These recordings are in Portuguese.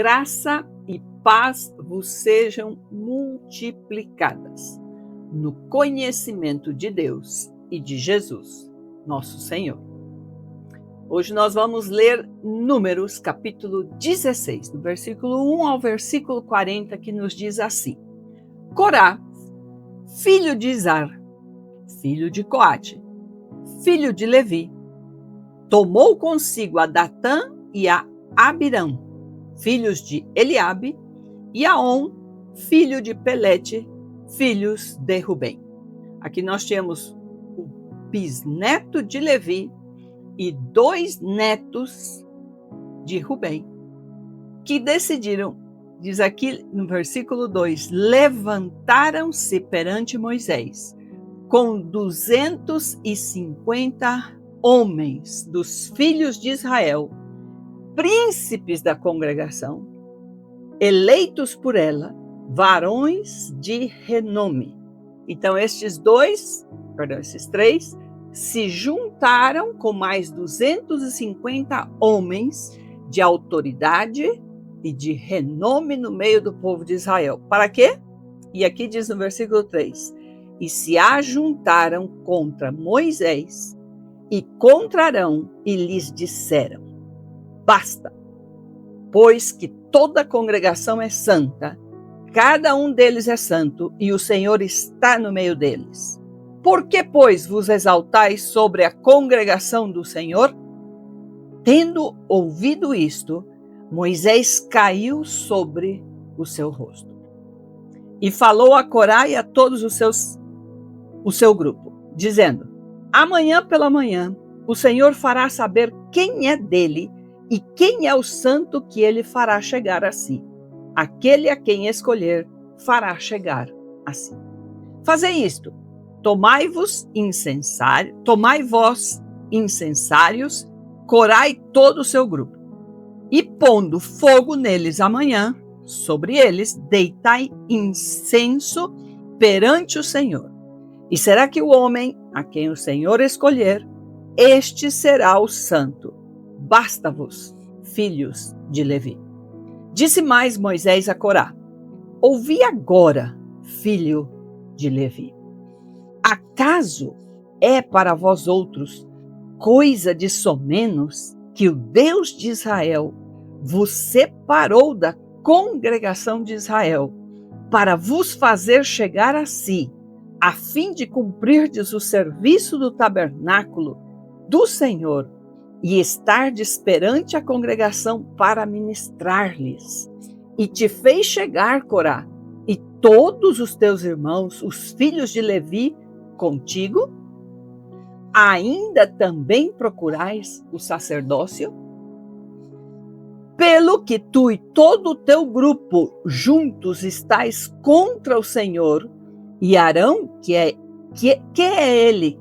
Graça e paz vos sejam multiplicadas no conhecimento de Deus e de Jesus, nosso Senhor. Hoje nós vamos ler Números, capítulo 16, do versículo 1 ao versículo 40, que nos diz assim: Corá, filho de Izar, filho de Coate, filho de Levi, tomou consigo a Datã e a Abirão, filhos de Eliabe, e Aon, filho de Pelete, filhos de Rubem. Aqui nós temos o bisneto de Levi e 2 netos de Rubem, que decidiram, diz aqui no versículo 2, levantaram-se perante Moisés com 250 homens dos filhos de Israel, príncipes da congregação, eleitos por ela, varões de renome. Então esses 3 se juntaram com mais 250 homens de autoridade e de renome no meio do povo de Israel. Para quê? E aqui diz no versículo 3, e se ajuntaram contra Moisés e contra Arão e lhes disseram: basta, pois que toda a congregação é santa, cada um deles é santo, e o Senhor está no meio deles. Por que, pois, vos exaltais sobre a congregação do Senhor? Tendo ouvido isto, Moisés caiu sobre o seu rosto. E falou a Corá e a todos o seu grupo, dizendo: amanhã pela manhã o Senhor fará saber quem é dele e quem é o santo que ele fará chegar a si. Aquele a quem escolher fará chegar a si. Fazei isto: tomai vós incensários, Corai todo o seu grupo, e pondo fogo neles amanhã, sobre eles deitai incenso perante o Senhor. E será que o homem a quem o Senhor escolher, este será o santo. Basta-vos, filhos de Levi. Disse mais Moisés a Corá: ouvi agora, filho de Levi. Acaso é para vós outros coisa de somenos que o Deus de Israel vos separou da congregação de Israel para vos fazer chegar a si, a fim de cumprirdes o serviço do tabernáculo do Senhor e estardes perante a congregação para ministrar-lhes. E te fez chegar, Corá, e todos os teus irmãos, os filhos de Levi, contigo? Ainda também procurais o sacerdócio? Pelo que tu e todo o teu grupo juntos estáis contra o Senhor, e Arão, que é ele,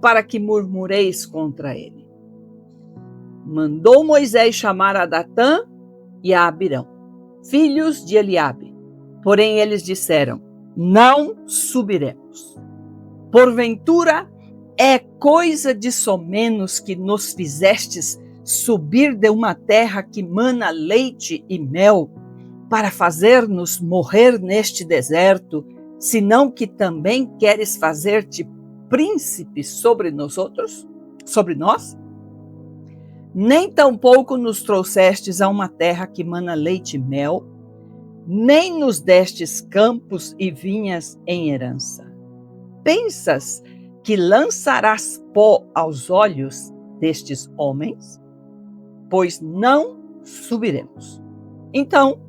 para que murmureis contra ele. Mandou Moisés chamar a Datã e a Abirão, filhos de Eliabe. Porém eles disseram: não subiremos. Porventura é coisa de somenos que nos fizestes subir de uma terra que mana leite e mel, para fazer-nos morrer neste deserto, senão que também queres fazer-te príncipe sobre nós? Nem tampouco nos trouxestes a uma terra que mana leite e mel, nem nos destes campos e vinhas em herança. Pensas que lançarás pó aos olhos destes homens? Pois não subiremos. Então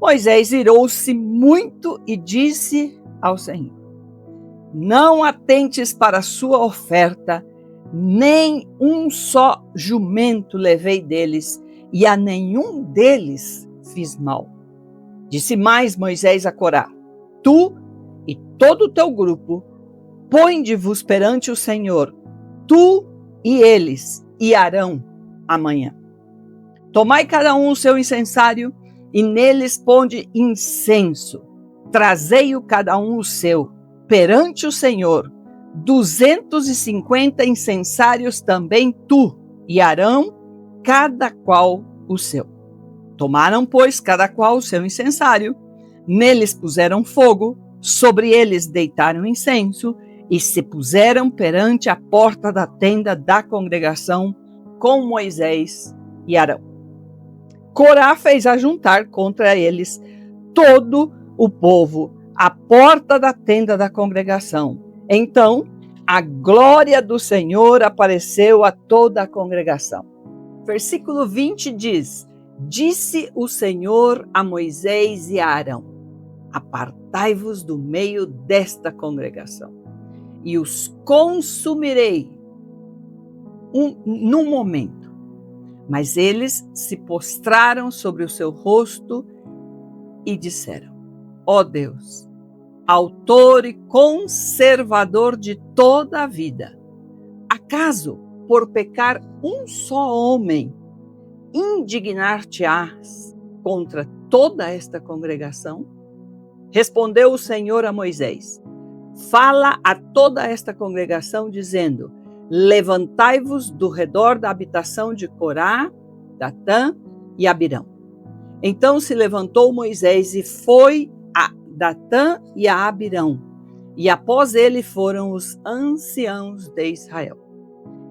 Moisés irou-se muito e disse ao Senhor: não atentes para a sua oferta, nem um só jumento levei deles, e a nenhum deles fiz mal. Disse mais Moisés a Corá: tu e todo o teu grupo, ponde-vos perante o Senhor, tu e eles, e Arão amanhã. Tomai cada um o seu incensário, e neles ponde incenso. Trazei-o cada um o seu, perante o Senhor, 250 incensários também tu e Arão, cada qual o seu. Tomaram, pois, cada qual o seu incensário, neles puseram fogo, sobre eles deitaram incenso, e se puseram perante a porta da tenda da congregação com Moisés e Arão. Corá fez ajuntar contra eles todo o povo à porta da tenda da congregação. Então, a glória do Senhor apareceu a toda a congregação. Versículo 20 diz: Disse o Senhor a Moisés e a Arão: Apartai-vos do meio desta congregação, e os consumirei num momento. Mas eles se prostraram sobre o seu rosto e disseram: Ó Deus, autor e conservador de toda a vida, acaso, por pecar um só homem, indignar-te-ás contra toda esta congregação? Respondeu o Senhor a Moisés: Fala a toda esta congregação, dizendo: Levantai-vos do redor da habitação de Corá, Datã e Abirão. Então se levantou Moisés e foi a Datã e a Abirão, e após ele foram os anciãos de Israel.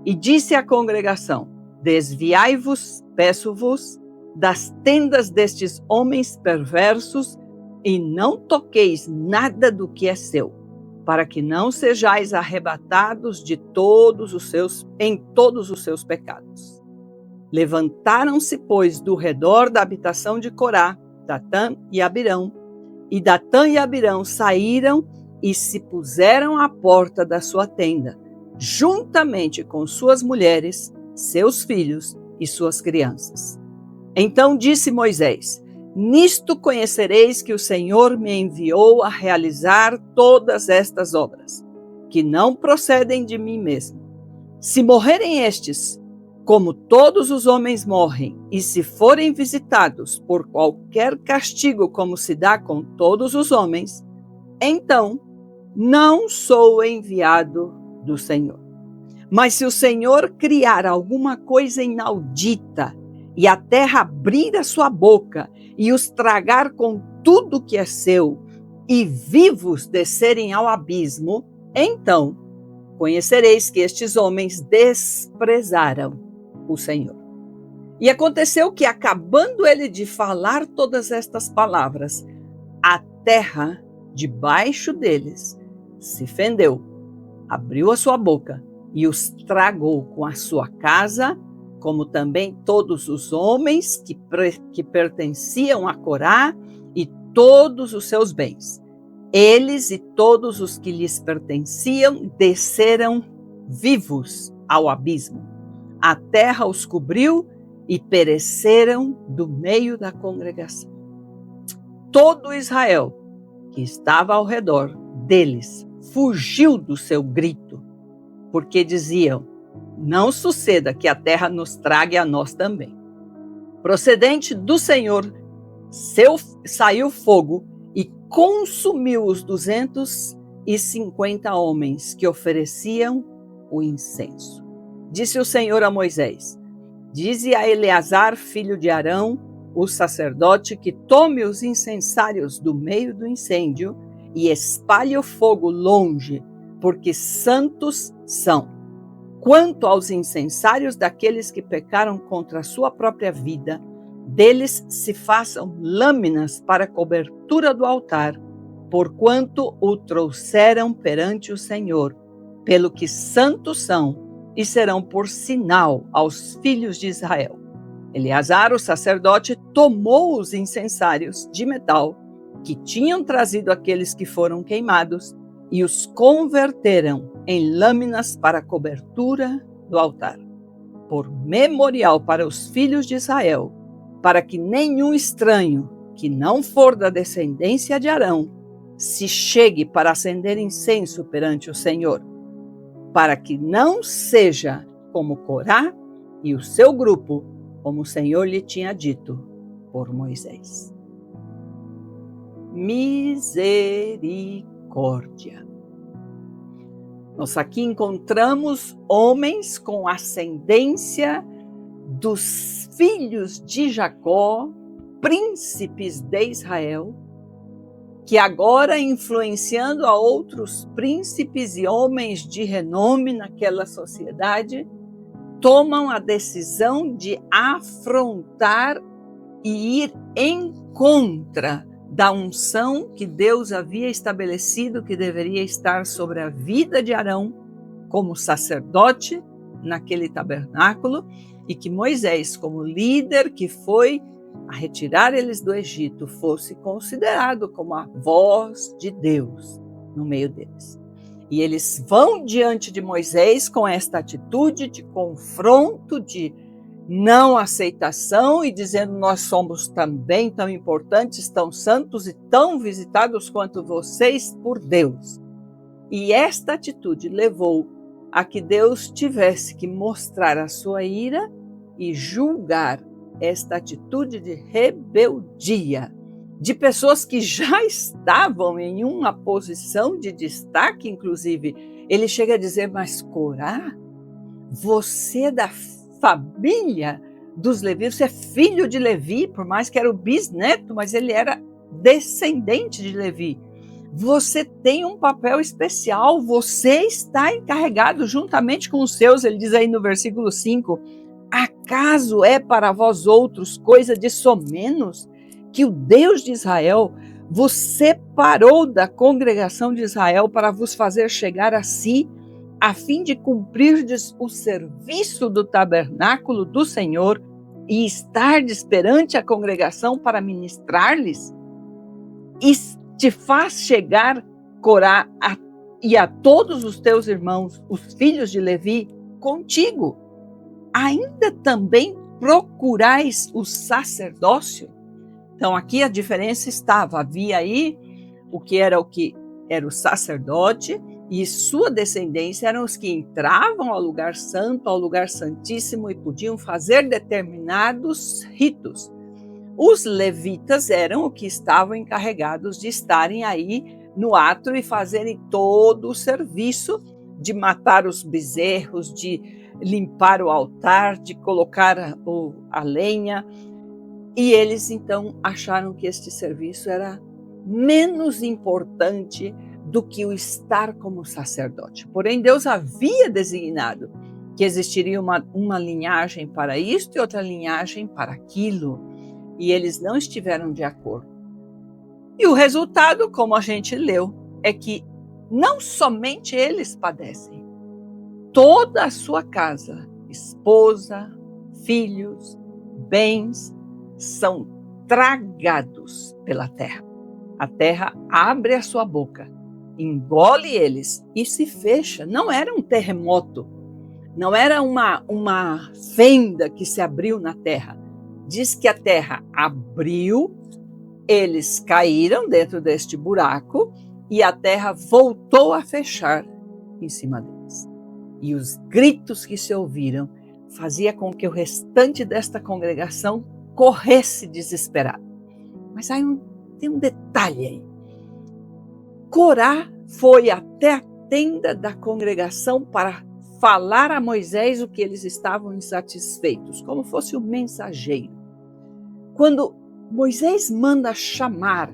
E disse à congregação: Desviai-vos, peço-vos, das tendas destes homens perversos, e não toqueis nada do que é seu, para que não sejais arrebatados em todos os seus pecados. Levantaram-se, pois, do redor da habitação de Corá, Datã e Abirão, e Datã e Abirão saíram e se puseram à porta da sua tenda, juntamente com suas mulheres, seus filhos e suas crianças. Então disse Moisés: Nisto conhecereis que o Senhor me enviou a realizar todas estas obras, que não procedem de mim mesmo. Se morrerem estes, como todos os homens morrem, e se forem visitados por qualquer castigo como se dá com todos os homens, então não sou enviado do Senhor. Mas se o Senhor criar alguma coisa inaudita, e a terra abrir a sua boca, e os tragar com tudo que é seu, e vivos descerem ao abismo, então conhecereis que estes homens desprezaram o Senhor. E aconteceu que, acabando ele de falar todas estas palavras, a terra debaixo deles se fendeu, abriu a sua boca e os tragou com a sua casa, como também todos os homens que pertenciam a Corá e todos os seus bens. Eles e todos os que lhes pertenciam desceram vivos ao abismo. A terra os cobriu e pereceram do meio da congregação. Todo Israel que estava ao redor deles fugiu do seu grito, porque diziam: Não suceda que a terra nos trague a nós também. Procedente do Senhor, saiu fogo e consumiu os 250 homens que ofereciam o incenso. Disse o Senhor a Moisés: Dize a Eleazar, filho de Arão, o sacerdote, que tome os incensários do meio do incêndio e espalhe o fogo longe, porque santos são. Quanto aos incensários daqueles que pecaram contra a sua própria vida, deles se façam lâminas para cobertura do altar, porquanto o trouxeram perante o Senhor, pelo que santos são, e serão por sinal aos filhos de Israel. Eleazar, o sacerdote, tomou os incensários de metal que tinham trazido aqueles que foram queimados e os converteram em lâminas para a cobertura do altar, por memorial para os filhos de Israel, para que nenhum estranho que não for da descendência de Arão se chegue para acender incenso perante o Senhor, para que não seja como Corá e o seu grupo, como o Senhor lhe tinha dito por Moisés. Misericórdia. Nós aqui encontramos homens com ascendência dos filhos de Jacó, príncipes de Israel, que agora, influenciando a outros príncipes e homens de renome naquela sociedade, tomam a decisão de afrontar e ir em contra da unção que Deus havia estabelecido que deveria estar sobre a vida de Arão como sacerdote naquele tabernáculo, e que Moisés, como líder que foi a retirar eles do Egito, fosse considerado como a voz de Deus no meio deles. E eles vão diante de Moisés com esta atitude de confronto, de não aceitação, e dizendo: nós somos também tão importantes, tão santos e tão visitados quanto vocês por Deus. E esta atitude levou a que Deus tivesse que mostrar a sua ira e julgar esta atitude de rebeldia de pessoas que já estavam em uma posição de destaque. Inclusive, ele chega a dizer: mas Corá, você é da família dos Levi, você é filho de Levi, por mais que era o bisneto, mas ele era descendente de Levi. Você tem um papel especial, você está encarregado juntamente com os seus. Ele diz aí no versículo 5, acaso é para vós outros coisa de somenos que o Deus de Israel vos separou da congregação de Israel para vos fazer chegar a si, a fim de cumprirdes o serviço do tabernáculo do Senhor e estardes perante a congregação para ministrar-lhes? E te faz chegar, Corá, e a todos os teus irmãos, os filhos de Levi, contigo. Ainda também procurais o sacerdócio? Então aqui a diferença estava, havia aí o que era o sacerdote, e sua descendência eram os que entravam ao lugar santo, ao lugar santíssimo, e podiam fazer determinados ritos. Os levitas eram os que estavam encarregados de estarem aí no átrio e fazerem todo o serviço de matar os bezerros, de limpar o altar, de colocar a lenha. E eles então acharam que este serviço era menos importante do que o estar como sacerdote. Porém, Deus havia designado que existiria uma linhagem para isto e outra linhagem para aquilo. E eles não estiveram de acordo. E o resultado, como a gente leu, é que não somente eles padecem, toda a sua casa, esposa, filhos, bens, são tragados pela terra. A terra abre a sua boca, engole eles e se fecha. Não era um terremoto, não era uma fenda que se abriu na terra. Diz que a terra abriu, eles caíram dentro deste buraco e a terra voltou a fechar em cima deles. E os gritos que se ouviram fazia com que o restante desta congregação corresse desesperado. Mas aí tem um detalhe aí. Corá foi até a tenda da congregação para falar a Moisés o que eles estavam insatisfeitos, como fosse o mensageiro. Quando Moisés manda chamar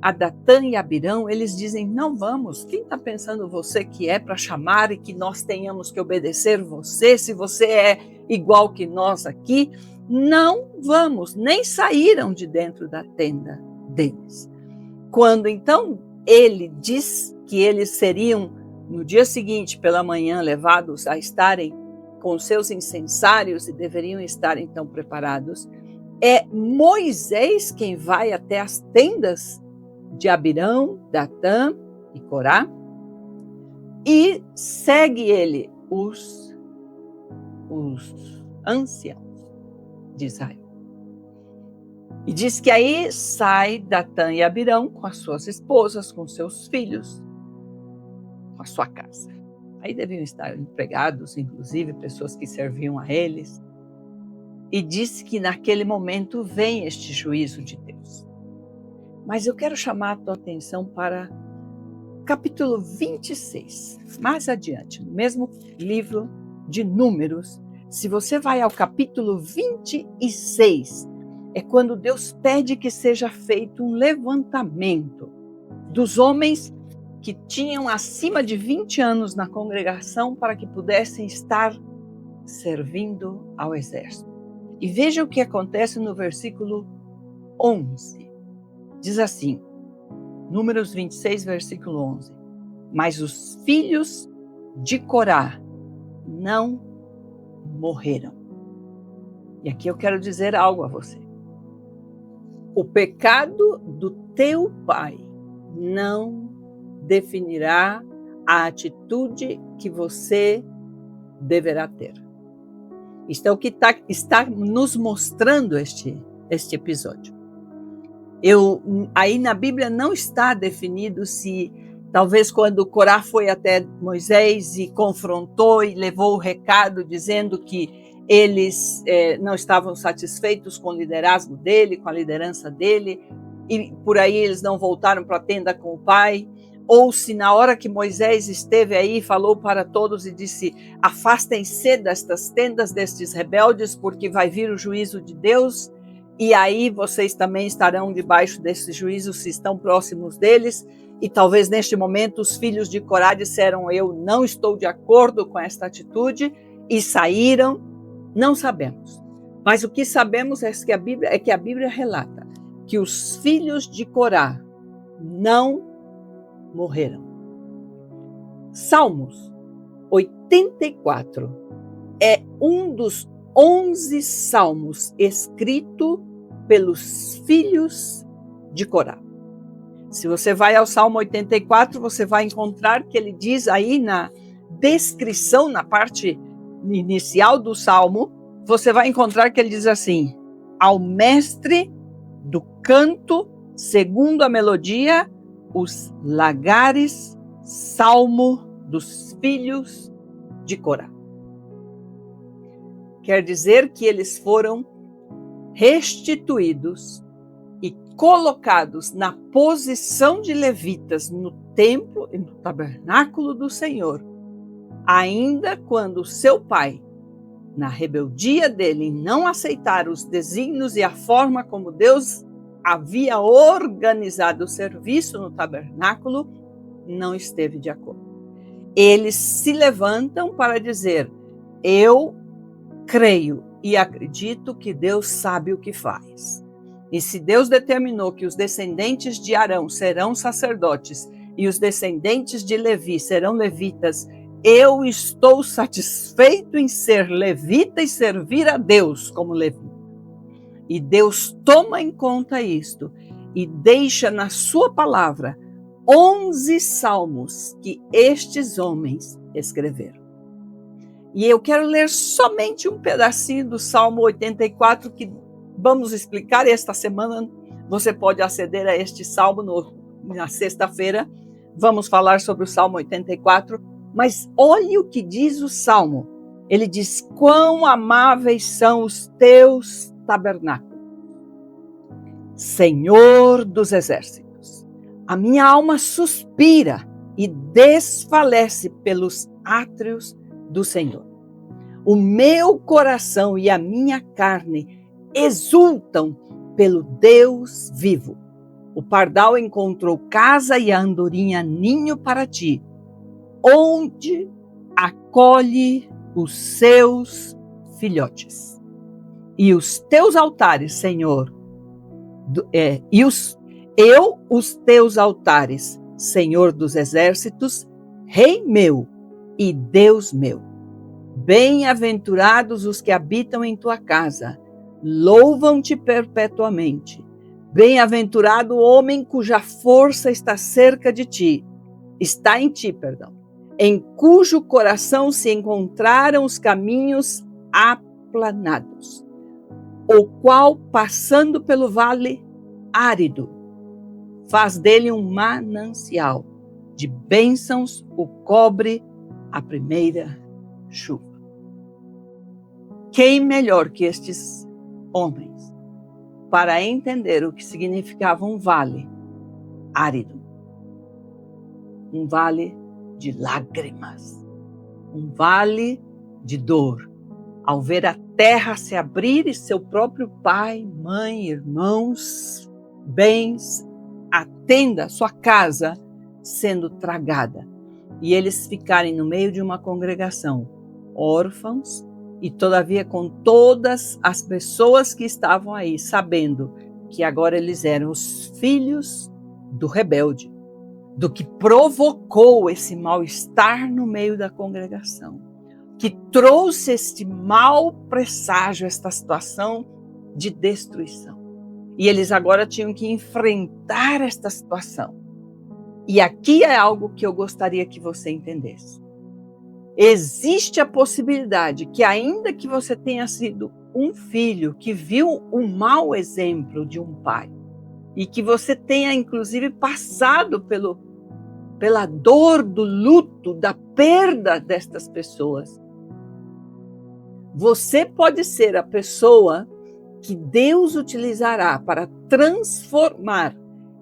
a Datã e Abirão, eles dizem: não vamos, quem está pensando você que é para chamar e que nós tenhamos que obedecer você, se você é igual que nós aqui? Não vamos, nem saíram de dentro da tenda deles. Quando então ele diz que eles seriam, no dia seguinte, pela manhã, levados a estarem com seus incensários e deveriam estar então preparados, é Moisés quem vai até as tendas de Abirão, Datã e Corá e segue ele os anciãos de Israel. E diz que aí sai Datã e Abirão com as suas esposas, com seus filhos, com a sua casa. Aí deviam estar empregados, inclusive pessoas que serviam a eles. E disse que naquele momento vem este juízo de Deus. Mas eu quero chamar a tua atenção para capítulo 26, mais adiante, no mesmo livro de Números. Se você vai ao capítulo 26, é quando Deus pede que seja feito um levantamento dos homens que tinham acima de 20 anos na congregação para que pudessem estar servindo ao exército. E veja o que acontece no versículo 11. Diz assim, Números 26, versículo 11. Mas os filhos de Corá não morreram. E aqui eu quero dizer algo a você. O pecado do teu pai não definirá a atitude que você deverá ter. Isto é o que está nos mostrando este episódio. Aí na Bíblia não está definido se, talvez quando Corá foi até Moisés e confrontou e levou o recado dizendo que eles não estavam satisfeitos com o liderazgo dele, com a liderança dele, e por aí eles não voltaram para a tenda com o pai, ou se na hora que Moisés esteve aí, falou para todos e disse, afastem-se destas tendas destes rebeldes, porque vai vir o juízo de Deus, e aí vocês também estarão debaixo desse juízo se estão próximos deles, e talvez neste momento os filhos de Corá disseram, eu não estou de acordo com esta atitude, e saíram, não sabemos. Mas o que sabemos é que a Bíblia relata que os filhos de Corá não morreram. Salmos 84 é um dos 11 salmos escrito pelos filhos de Corá. Se você vai ao Salmo 84, você vai encontrar que ele diz aí na descrição, na parte inicial do Salmo, você vai encontrar que ele diz assim, ao mestre do canto, segundo a melodia, os lagares, salmo dos filhos de Corá. Quer dizer que eles foram restituídos e colocados na posição de levitas no templo e no tabernáculo do Senhor, ainda quando seu pai, na rebeldia dele em não aceitar os desígnios e a forma como Deus havia organizado o serviço no tabernáculo, não esteve de acordo. Eles se levantam para dizer, eu creio e acredito que Deus sabe o que faz. E se Deus determinou que os descendentes de Arão serão sacerdotes e os descendentes de Levi serão levitas, eu estou satisfeito em ser levita e servir a Deus como levita. E Deus toma em conta isto e deixa na sua palavra 11 salmos que estes homens escreveram. E eu quero ler somente um pedacinho do Salmo 84 que vamos explicar esta semana. Você pode aceder a este salmo na sexta-feira. Vamos falar sobre o Salmo 84. Mas olhe o que diz o Salmo. Ele diz, quão amáveis são os teus tabernáculos, Senhor dos exércitos. A minha alma suspira e desfalece pelos átrios do Senhor. O meu coração e a minha carne exultam pelo Deus vivo. O pardal encontrou casa e a andorinha ninho para ti, onde acolhe os seus filhotes. E os teus altares, Senhor, os teus altares, Senhor dos exércitos, Rei meu e Deus meu. Bem-aventurados os que habitam em tua casa, louvam-te perpetuamente. Bem-aventurado o homem cuja força está em ti, em cujo coração se encontraram os caminhos aplanados, o qual, passando pelo vale árido, faz dele um manancial, de bênçãos o cobre a primeira chuva. Quem melhor que estes homens para entender o que significava um vale árido, um vale de lágrimas, um vale de dor, ao ver a terra se abrir e seu próprio pai, mãe, irmãos, bens, a tenda, sua casa sendo tragada. E eles ficarem no meio de uma congregação, órfãos, e todavia com todas as pessoas que estavam aí, sabendo que agora eles eram os filhos do rebelde, do que provocou esse mal-estar no meio da congregação, que trouxe este mau presságio, esta situação de destruição. E eles agora tinham que enfrentar esta situação. E aqui é algo que eu gostaria que você entendesse. Existe a possibilidade que, ainda que você tenha sido um filho que viu um mau exemplo de um pai, e que você tenha, inclusive, passado pela dor do luto, da perda destas pessoas, você pode ser a pessoa que Deus utilizará para transformar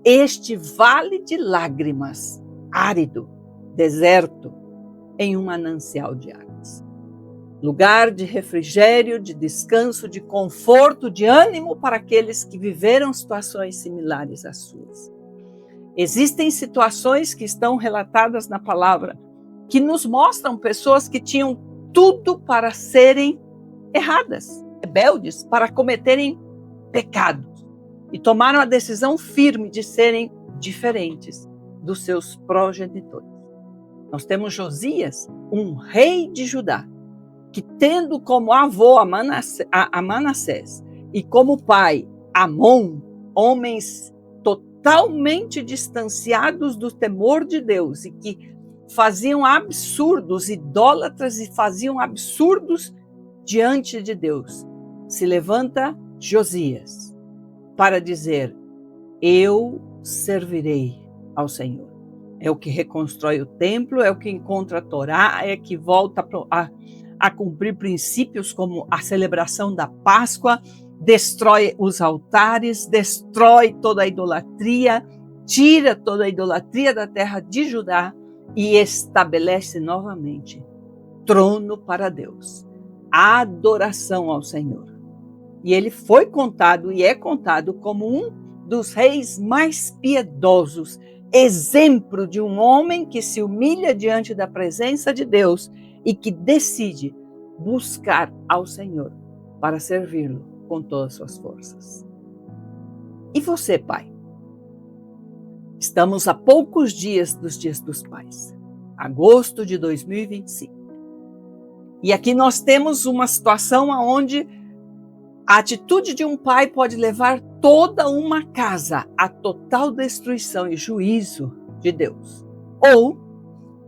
este vale de lágrimas, árido, deserto, em um manancial de águas. Lugar de refrigério, de descanso, de conforto, de ânimo para aqueles que viveram situações similares às suas. Existem situações que estão relatadas na palavra que nos mostram pessoas que tinham tudo para serem erradas, rebeldes, para cometerem pecados e tomaram a decisão firme de serem diferentes dos seus progenitores. Nós temos Josias, um rei de Judá, que tendo como avô a Manassés e como pai Amon, homens totalmente distanciados do temor de Deus e que faziam absurdos, idólatras, e faziam absurdos diante de Deus, se levanta Josias para dizer: eu servirei ao Senhor. É o que reconstrói o templo, é o que encontra a Torá, é que volta a cumprir princípios como a celebração da Páscoa, destrói os altares, destrói toda a idolatria, tira toda a idolatria da terra de Judá e estabelece novamente trono para Deus, adoração ao Senhor. E ele foi contado e é contado como um dos reis mais piedosos, exemplo de um homem que se humilha diante da presença de Deus e que decide buscar ao Senhor para servi-lo com todas as suas forças. E você, pai? Estamos a poucos dias dos Dias dos Pais, agosto de 2025. E aqui nós temos uma situação onde a atitude de um pai pode levar toda uma casa à total destruição e juízo de Deus. Ou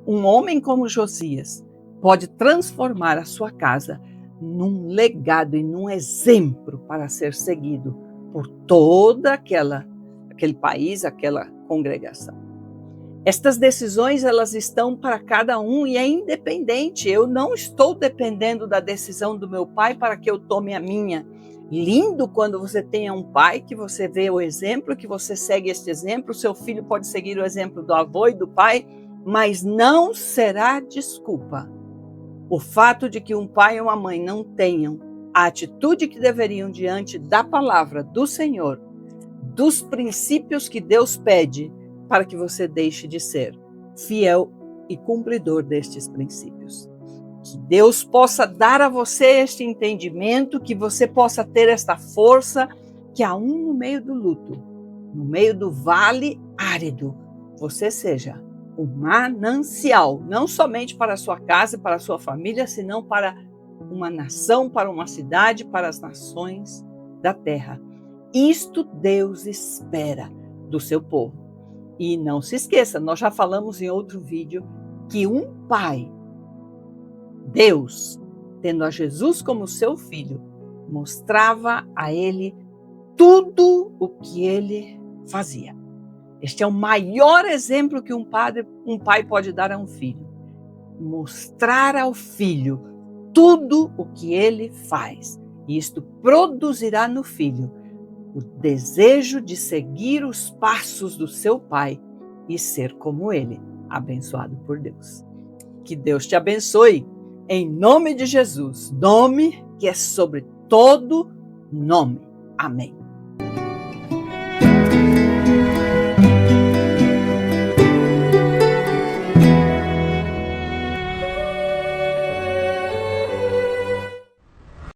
um homem como Josias pode transformar a sua casa num legado e num exemplo para ser seguido por toda aquele país, aquela congregação. Estas decisões, elas estão para cada um e é independente. Eu não estou dependendo da decisão do meu pai para que eu tome a minha. Lindo quando você tenha um pai que você vê o exemplo, que você segue este exemplo. Seu filho pode seguir o exemplo do avô e do pai, mas não será desculpa o fato de que um pai e uma mãe não tenham a atitude que deveriam diante da palavra do Senhor, dos princípios que Deus pede para que você deixe de ser fiel e cumpridor destes princípios. Que Deus possa dar a você este entendimento, que você possa ter esta força, que aún no meio do luto, no meio do vale árido, você seja um manancial, não somente para a sua casa e para a sua família, senão para uma nação, para uma cidade, para as nações da terra. Isto Deus espera do seu povo. E não se esqueça, nós já falamos em outro vídeo, que um pai, Deus, tendo a Jesus como seu filho, mostrava a ele tudo o que ele fazia. Este é o maior exemplo que um pai pode dar a um filho. Mostrar ao filho tudo o que ele faz. E isto produzirá no filho o desejo de seguir os passos do seu pai e ser como ele, abençoado por Deus. Que Deus te abençoe, em nome de Jesus, nome que é sobre todo nome. Amém.